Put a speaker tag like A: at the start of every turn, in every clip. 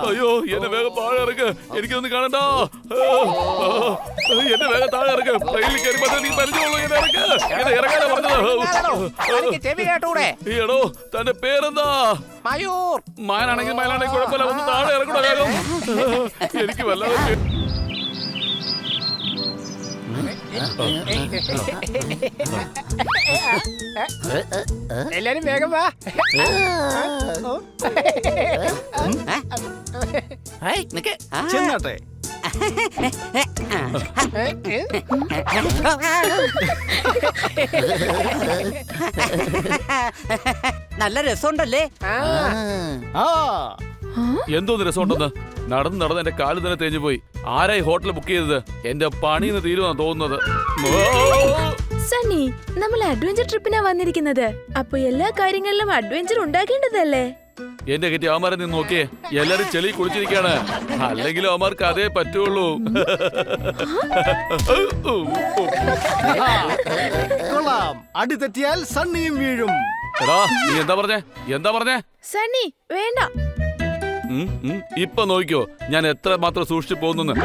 A: അയ്യോ എന്നെ വേഗം താഴെ ഇറക്ക്, എനിക്കൊന്നും കാണണ്ട. എന്നെ വേഗം താഴെ ഇറക്ക്, ട്രെയിനിൽ കയറി നീ പരിചയമുള്ളൂ. എന്നെ ഇറക്ക്, എന്നെ ഇറങ്ങാനാ പറഞ്ഞത്. എടോ തന്റെ പേരെന്താ?
B: മയൂർ.
A: മാനാണെങ്കിൽ മയനാണെങ്കിൽ കുഴപ്പമില്ല, ഒന്ന് താഴെ ഇറങ്ങണോ വേഗം. എനിക്ക് വല്ലാതെ
B: എല്ലാരും വേഗം വാ.
C: ചെന്നാട്ടെ.
D: നല്ല രസമുണ്ടല്ലേ?
A: എന്തോന്ന് രസമുണ്ടെന്ന്. നടന്ന് നടന്ന് എന്റെ കാല് തന്നെ തേഞ്ഞു പോയി. ആരായി ഹോട്ടൽ ബുക്ക് ചെയ്തത്? എന്റെ പണിന്ന് തീരുമാനം തോന്നുന്നത്.
E: സണ്ണി, നമ്മൾ അഡ്വഞ്ചർ ട്രിപ്പിനാ വന്നിരിക്കുന്നത്. അപ്പൊ എല്ലാ കാര്യങ്ങളിലും അഡ്വഞ്ചർ ഉണ്ടാക്കേണ്ടതല്ലേ?
A: എന്റെ കെട്ടി അവന്മാരെ നിന്ന് നോക്കിയേ, എല്ലാരും ചെളി കുളിച്ചിരിക്കാണ്. അല്ലെങ്കിലും അവന്മാർക്ക് അതേ പറ്റുള്ളൂ.
C: കൊള്ളാം, അടി തെറ്റിയാൽ സണ്ണിയും വീഴും.
A: എടാ നീ എന്താ പറഞ്ഞേ?
E: സണ്ണി വേണ്ട.
A: ഇപ്പൊ നോക്കിയോ ഞാൻ എത്ര മാത്രം സൂക്ഷിച്ചു പോകുന്നു.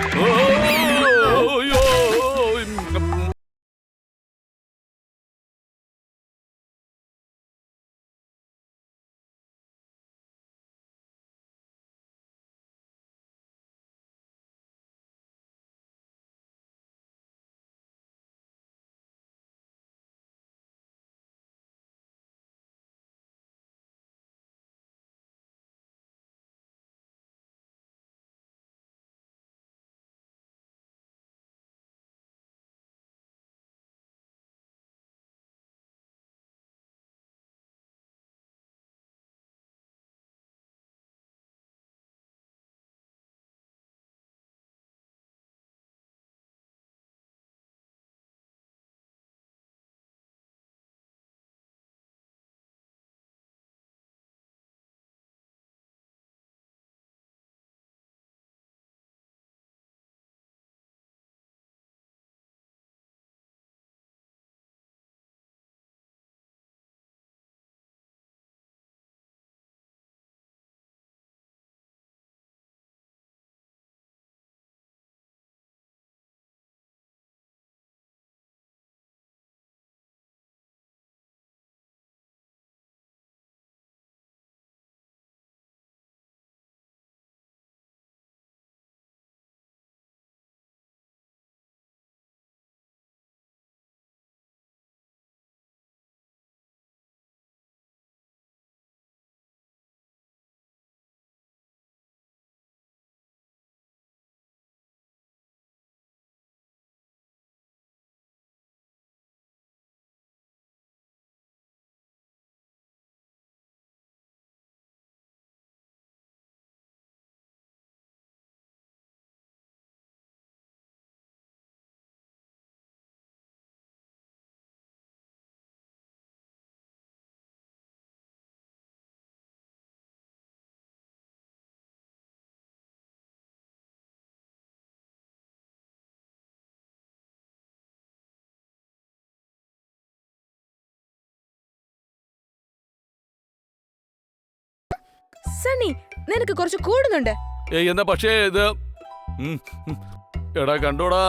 E: സണ്ണി, നിനക്ക് കുറച്ച് കൂടുന്നുണ്ട്.
A: എന്നാ പക്ഷേ ഇത് എടാ കണ്ടോടാ,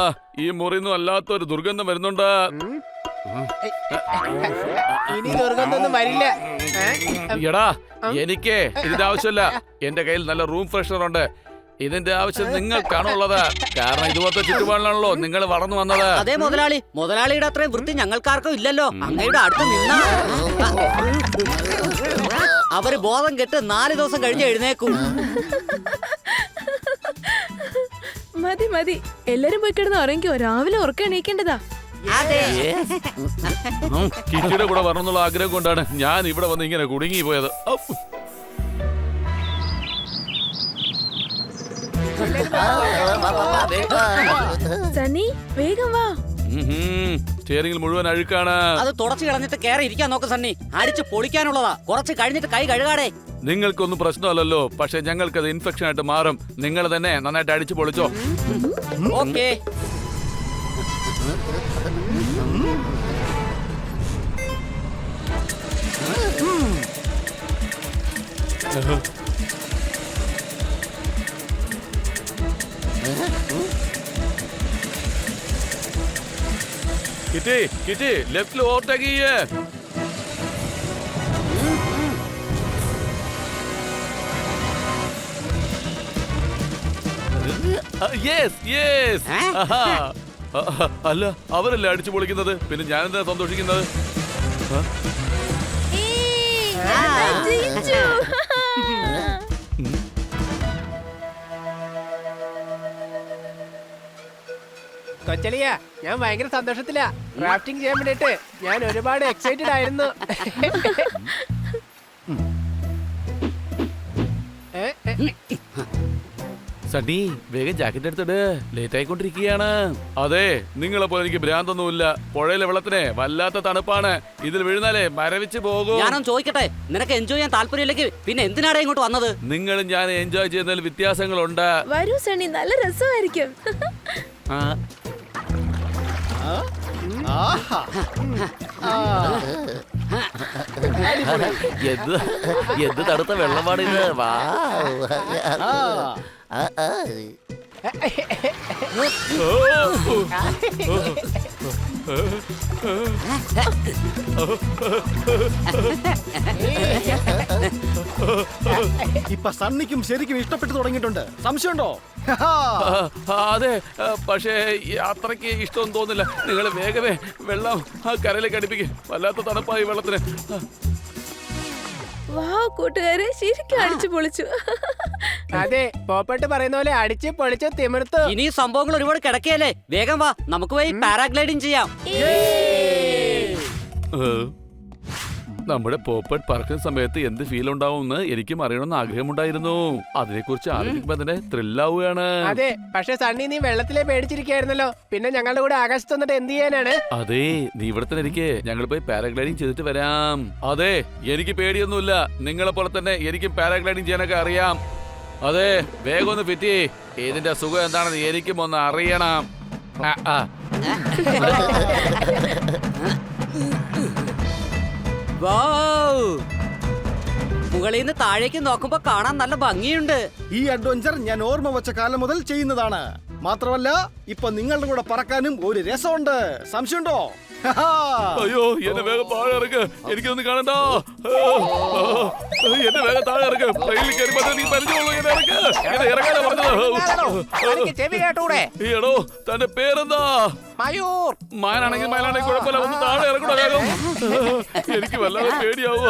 A: ഈ മുറിന്നും അല്ലാത്തൊരു ദുർഗന്ധം വരുന്നുണ്ട്.
B: ഇനി ദുർഗന്ധമൊന്നും വരില്ല.
A: എടാ എനിക്ക് ഇതിന്റെ ആവശ്യമില്ല. എന്റെ കയ്യിൽ നല്ല റൂം ഫ്രഷനർ ഉണ്ട്. ഇതിന്റെ ആവശ്യം നിങ്ങൾക്കാണുള്ളത്. കാരണം ഇതുപോലത്തെ ചുറ്റുപാടിലാണല്ലോ നിങ്ങൾ വളർന്നു വന്നത്.
D: അതെ മുതലാളി, മുതലാളിയുടെ അത്രയും വൃത്തി ഞങ്ങൾക്കാർക്കും ഇല്ലല്ലോ. അങ്ങയുടെ അടുത്ത് നിന്നാ അവര് ബോധം കെട്ട് 4 ദിവസം കഴിഞ്ഞ് എഴുന്നേക്കും.
E: മതി മതി, എല്ലാരും പോയി കിടന്ന് ഉറങ്ങിക്കോ. രാവിലെ ഉറക്കം എണീക്കേണ്ടതാ.
A: കിറ്റിയുടെ കൂടെ വരണമെന്നുള്ള ആഗ്രഹം കൊണ്ടാണ് ഞാൻ ഇവിടെ വന്ന് ഇങ്ങനെ കുടുങ്ങി പോയത്.
E: സണ്ണി വേഗം വാ.
A: സ്റ്റിയറിംഗിൽ മുഴുവൻ അഴുക്കാണ്.
D: അത് തുടച്ചു കളഞ്ഞിട്ട് കേറി ഇരിക്കാൻ നോക്ക് സണ്ണി. അടിച്ച് പൊളിക്കാനുള്ളതാ. കുറച്ച് കഴിഞ്ഞിട്ട് കൈ കഴുകാടേ.
A: നിങ്ങൾക്കൊന്നും പ്രശ്നമല്ലല്ലോ, പക്ഷെ ഞങ്ങൾക്കത് ഇൻഫെക്ഷൻ ആയിട്ട് മാറും. നിങ്ങൾ തന്നെ നന്നായിട്ട് അടിച്ചു പൊളിച്ചോ.
D: ഓക്കേ.
A: കിറ്റി കിറ്റി ലെഫ്റ്റിൽ ഓവർടേക്ക് ചെയ്യേ. Yes yes.
D: ഏ?
A: അല്ല അവരല്ലേ അടിച്ചു പൊളിക്കുന്നത്, പിന്നെ ഞാനെന്താ സന്തോഷിക്കുന്നത്?
E: ജയിച്ചു.
B: കൊച്ചലിയ ഞാൻ ഭയങ്കര സന്തോഷത്തിലാ. റാഫ്റ്റിംഗ് ചെയ്യാൻ വേണ്ടിട്ട് ഞാൻ ഒരുപാട് എക്സൈറ്റഡ് ആയിരുന്നു.
A: സണ്ണി വേഗം ജാക്കറ്റ് എടുത്തിട്, ലേറ്റ് ആയിക്കൊണ്ടിരിക്കുകയാണ്. അതെ നിങ്ങളെ പോലെ എനിക്ക് ഭ്രാന്തൊന്നുമില്ല. പുഴയിലെ വെള്ളത്തിന് വല്ലാത്ത തണുപ്പാണ്, ഇതിൽ വീഴുന്നാലേ മരവിച്ച് പോകും.
D: ഞാനൊന്ന് ചോദിക്കട്ടെ, നിനക്ക് എൻജോയ് ചെയ്യാൻ താല്പര്യമില്ലെങ്കിൽ പിന്നെ എന്തിനാടാ ഇങ്ങോട്ട് വന്നത്?
A: നിങ്ങളും ഞാൻ എൻജോയ് ചെയ്യുന്നതിൽ വ്യത്യാസങ്ങളുണ്ട്.
E: വരൂ സണ്ണി, നല്ല രസമായിരിക്കും.
A: ആ,
C: ആഹാ.
A: എന്ത് എന്ത് തണുത്ത വെള്ളമാണിത്. വാ.
C: ഇപ്പൊ സണ്ണിക്കും ശരിക്കും ഇഷ്ടപ്പെട്ടു തുടങ്ങിയിട്ടുണ്ട്. സംശയമുണ്ടോ?
A: അതെ, പക്ഷേ അത്രയ്ക്ക് ഇഷ്ടമൊന്നും തോന്നില്ല. നിങ്ങൾ വേഗമേ വെള്ളം ആ കരയിലേക്ക് അടുപ്പിക്കും, വല്ലാത്ത തണുപ്പായി വെള്ളത്തിന്.
E: വാവ് കൂട്ടുകാരെ, ശരിക്കും അടിച്ചു പൊളിച്ചു.
B: അതെ, പോപ്പട്ട് പറയുന്ന പോലെ അടിച്ച് പൊളിച്ച് തിമിർത്തു.
D: ഇനി സംഭവങ്ങൾ ഒരുപാട് കിടക്കുകയല്ലേ, വേഗം വാ, നമുക്ക് പോയി പാരാഗ്ലൈഡിങ് ചെയ്യാം.
A: നമ്മുടെ പോപ്പറ്റ് പറക്കുന്ന സമയത്ത് എന്ത് ഫീൽ ഉണ്ടാവുമെന്ന് എനിക്കും അറിയണമെന്ന് ആഗ്രഹമുണ്ടായിരുന്നു. അതിനെക്കുറിച്ച് ആലോചിക്കുമ്പോ തന്നെ ത്രില്ലാവുകയാണ്.
B: അതെ, പക്ഷെ സണ്ണി നീ വെള്ളത്തിലെ പേടിച്ചിരിക്കായിരുന്നല്ലോ, പിന്നെ ഞങ്ങളുടെ കൂടെ ആകാശത്ത് വന്നിട്ട് എന്ത് ചെയ്യാനാണ്?
A: അതെ, നീ ഇവിടെ തന്നെ ഇരിക്കേ, ഞങ്ങൾ പോയി പാരാഗ്ലൈഡിങ് ചെയ്തിട്ട് വരാം. അതെ, എനിക്ക് പേടിയൊന്നുമില്ല. നിങ്ങളെ പോലെ തന്നെ എനിക്കും പാരാഗ്ലൈഡിങ് ചെയ്യാനൊക്കെ അറിയാം. അതെ, വേഗം ഒന്ന് ഫിറ്റി, ഇതിന്റെ സുഖം എന്താണെന്ന് എനിക്കും ഒന്ന് അറിയണം.
D: മുകളിൽ നിന്ന് താഴേക്ക് നോക്കുമ്പോ കാണാൻ നല്ല ഭംഗിയുണ്ട്.
C: ഈ അഡ്വഞ്ചർ ഞാൻ ഓർമ്മ വെച്ച കാലം മുതൽ ചെയ്യുന്നതാണ്. മാത്രമല്ല ഇപ്പൊ നിങ്ങളുടെ കൂടെ പറക്കാനും ഒരു രസമുണ്ട്. സംശയമുണ്ടോ?
A: അയ്യോ, എന്നെ വേഗം താഴെ ഇറക്ക്, എനിക്കൊന്നും കാണണ്ട. എന്നെ വേഗം താഴെ ഇറക്ക്, ട്രെയിനിൽ കയറി നീ പരിചയമുള്ളൂ. എന്നെ ഇറക്ക്, എന്നെ ഇറങ്ങാനാ പറഞ്ഞത്.
B: ചെവി കേട്ടൂടെ?
A: എടോ, തന്റെ പേരെന്താ?
B: മയൂർ.
A: മാനാണെങ്കിൽ മാനാണെങ്കിൽ കുഴപ്പമില്ല, ഒന്ന് താഴെ ഇറങ്ങണോ വേഗം. എനിക്ക് വല്ലാതെ പേടിയാവുക.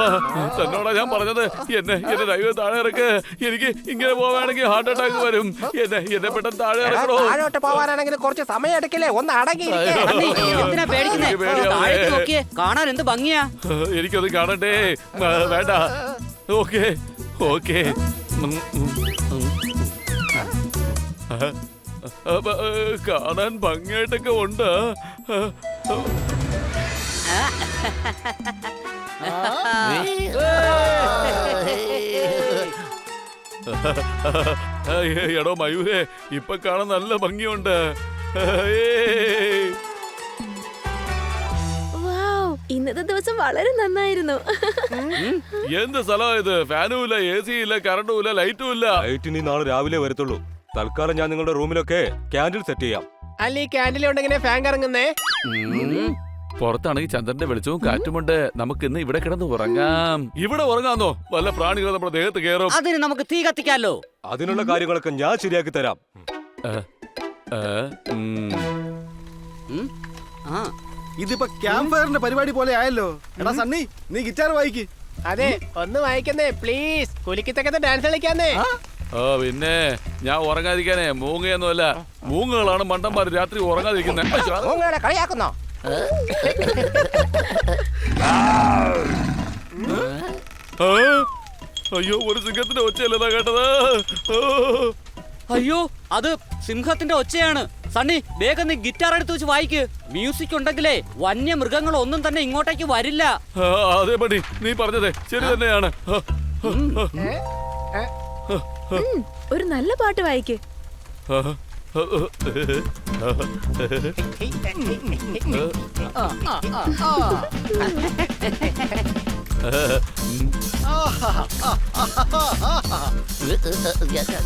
A: തന്നോടാ ഞാൻ പറഞ്ഞത്, എന്നെ ദൈവം താഴെ ഇറക്ക്. എനിക്ക് ഇങ്ങനെ പോവാണെങ്കിൽ ഹാർട്ട് അറ്റാക്ക് വരും. എന്നെ പെട്ടെന്ന് താഴെ ഇറക്കണോ.
B: താഴോട്ട് പോവാനാണെങ്കിൽ കുറച്ച് സമയം എടുക്കില്ലേ, ഒന്ന് അടങ്ങി.
D: എന്തിനാ പേടിക്കുന്നേ? താഴേക്ക് നോക്കിയേ, കാണാൻ എന്ത് ഭംഗിയാ.
A: എനിക്കത് കാണണ്ടേ? വേണ്ട. Okay okay. കാണാൻ ഭംഗിയായിട്ടൊക്കെ ഉണ്ട്. എടോ മയൂരേ, ഇപ്പൊ കാണാൻ നല്ല ഭംഗിയുണ്ട്.
E: ഇന്നത്തെ ദിവസം വളരെ നന്നായിരുന്നു.
A: എന്ത് സ്ഥലമാ ഇത്? ഫാനും ഇല്ല, എ സി ഇല്ല, കറണ്ടും ഇല്ല, ലൈറ്റും ഇല്ല.
F: ലൈറ്റ് നീ നാളെ രാവിലെ വരത്തുള്ളൂ. തൽക്കാലം ഞാൻ നിങ്ങളുടെ റൂമിലൊക്കെ ക്യാൻഡിൽ സെറ്റ് ചെയ്യാം.
B: അല്ല, ഈ ക്യാൻഡിൽ ഉണ്ടെങ്ങനെ ഫാൻ കറങ്ങുന്നേ?
A: പുറത്താണെങ്കിൽ ചന്ദ്രന്റെ വെളിച്ചവും കാറ്റുമുണ്ട്. നമുക്ക് ഇന്ന് ഇവിടെ കിടന്ന് ഉറങ്ങാം. ഇവിടെ ഉറങ്ങാന്നോ? വല്ല പ്രാണികൾ നമ്മുടെ ദേഹത്ത് കയറും.
D: അതിന് നമുക്ക് തീ കത്തിക്കാലോ.
F: അതിനുള്ള കാര്യങ്ങളൊക്കെ ഞാൻ ശരിയാക്കി തരാം.
C: ഇതിപ്പോ ക്യാമ്പ് ഫയറിന്റെ പരിപാടി പോലെ ആയല്ലോ. എടാ സണ്ണി, നീ ഗിറ്റാർ വായിക്ക്.
B: അതെ, ഒന്ന് വായിക്കുന്നേ പ്ലീസ്. കുലിക്കത്തക്കത്തെ ഡാൻസ് കളിക്കാന്നേ.
A: പിന്നെ ഞാൻ ഉറങ്ങാതിരിക്കാനേ മൂങ്ങയൊന്നുമല്ല. മൂങ്ങകളാണ് മണ്ടന്മാർ രാത്രി ഉറങ്ങാതിരിക്കുന്നത്.
B: കളിയാക്കുന്നോ?
A: അയ്യോ, ഒരു സിംഹത്തിന്റെ ഒച്ചയല്ലതാ കേട്ടത്.
D: അയ്യോ, അത് സിംഹത്തിന്റെ ഒച്ചയാണ്. സണ്ണി, വേഗം നീ ഗിറ്റാർ എടുത്ത് വെച്ച് വായിക്ക്. മ്യൂസിക് ഉണ്ടെങ്കിലേ വന്യമൃഗങ്ങളൊന്നും തന്നെ ഇങ്ങോട്ടേക്ക് വരില്ല.
A: അതേ പടി നീ പറഞ്ഞതേ ശരി തന്നെയാണ്.
E: ഒരു നല്ല പാട്ട് വായിക്ക്.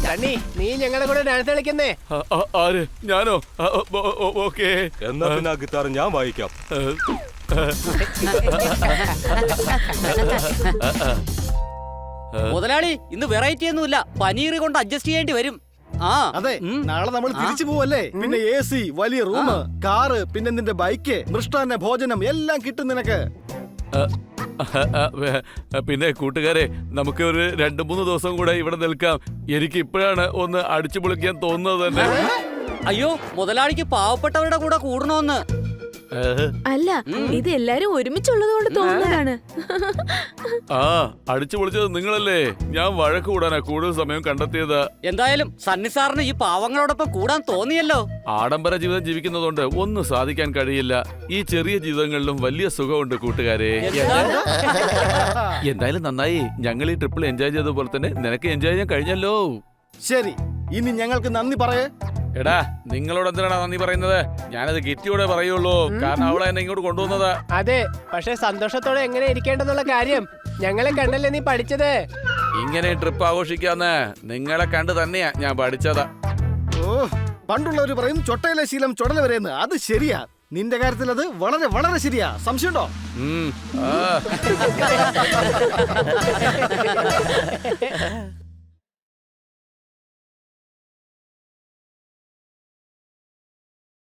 B: സണ്ണി നീ ഞങ്ങളുടെ കൂടെ ഡാൻസ് കളിക്കുന്നേ?
A: ആര്? ഞാനോ? ഓക്കേ.
F: എന്നാ പിന്നെ ആ ഗിത്താർ ഞാൻ വായിക്കാം.
D: മുതലാളി ഇന്ന് വെറൈറ്റി ഒന്നുമില്ല, പനീർ കൊണ്ട് അഡ്ജസ്റ്റ് ചെയ്യേണ്ടി വരും. ആ
C: അതെ, നാളെ നമ്മൾ തിരിച്ചു പോവല്ലേ? പിന്നെ AC, വലിയ റൂം, കാറ്, പിന്നെ നിന്റെ ബൈക്ക്, മൃഷ്ടാന്ന ഭോജനം എല്ലാം കിട്ടും നിനക്ക്.
A: പിന്നെ കൂട്ടുകാരെ, നമുക്ക് ഒരു 2-3 ദിവസം കൂടെ ഇവിടെ നിൽക്കാം. എനിക്ക് ഇപ്പോഴാണ് ഒന്ന് അടിച്ചു പൊളിക്കാൻ തോന്നുന്നത് തന്നെ.
D: അയ്യോ, മുതലാളിക്ക് പാവപ്പെട്ടവരുടെ കൂടെ കൂടണോന്ന്.
E: അല്ല, ഇത് എല്ലാരും ഒരുമിച്ചുള്ളത് കൊണ്ട് തോന്നുന്നതാണ്.
A: ആ, അടിച്ചു പൊളിച്ചത് നിങ്ങളല്ലേ. ഞാൻ വഴക്ക് കൂടാനാ കൂടുതൽ സമയം കണ്ടെത്തിയത്.
D: എന്തായാലും സണ്ണി സാറിന് ഈ പാവങ്ങളോടൊപ്പം കൂടാൻ തോന്നിയല്ലോ.
A: ആഡംബര ജീവിതം ജീവിക്കുന്നതുകൊണ്ട് ഒന്നും സാധിക്കാൻ കഴിയില്ല. ഈ ചെറിയ ജീവിതങ്ങളിലും വലിയ സുഖമുണ്ട് കൂട്ടുകാരെ. എന്തായാലും നന്നായി, ഞങ്ങൾ ഈ ട്രിപ്പിൾ എൻജോയ് ചെയ്തതുപോലെ തന്നെ നിനക്ക് എൻജോയ് ചെയ്യാൻ കഴിഞ്ഞല്ലോ.
C: ശരി, ഇനി ഞങ്ങൾക്ക് നന്ദി പറയേ.
A: എടാ, നിങ്ങളോട് എന്തിനാണ് നന്ദി പറയുന്നത്? ഞാനത് ഗിറ്റിയോടെ പറയുള്ളൂ, കാരണം അവളെ എന്നെ ഇങ്ങോട്ട് കൊണ്ടുവന്നത്.
B: അതെ, പക്ഷെ സന്തോഷത്തോടെ എങ്ങനെ ഇരിക്കേണ്ടെന്നുള്ള കാര്യം ഞങ്ങളെ കണ്ടല്ലേ നീ പഠിച്ചത്.
A: ഇങ്ങനെ ട്രിപ്പ് ആഘോഷിക്കാന്ന് നിങ്ങളെ കണ്ട് തന്നെയാ ഞാൻ പഠിച്ചത്.
C: ഓ, പണ്ടുള്ളവര് പറയും ചൊട്ടയിലെ ശീലം ചുടല വരെയെന്ന്. അത് ശരിയാ. നിന്റെ കാര്യത്തിൽ അത് വളരെ വളരെ ശരിയാ. സംശയമുണ്ടോ?
A: ആ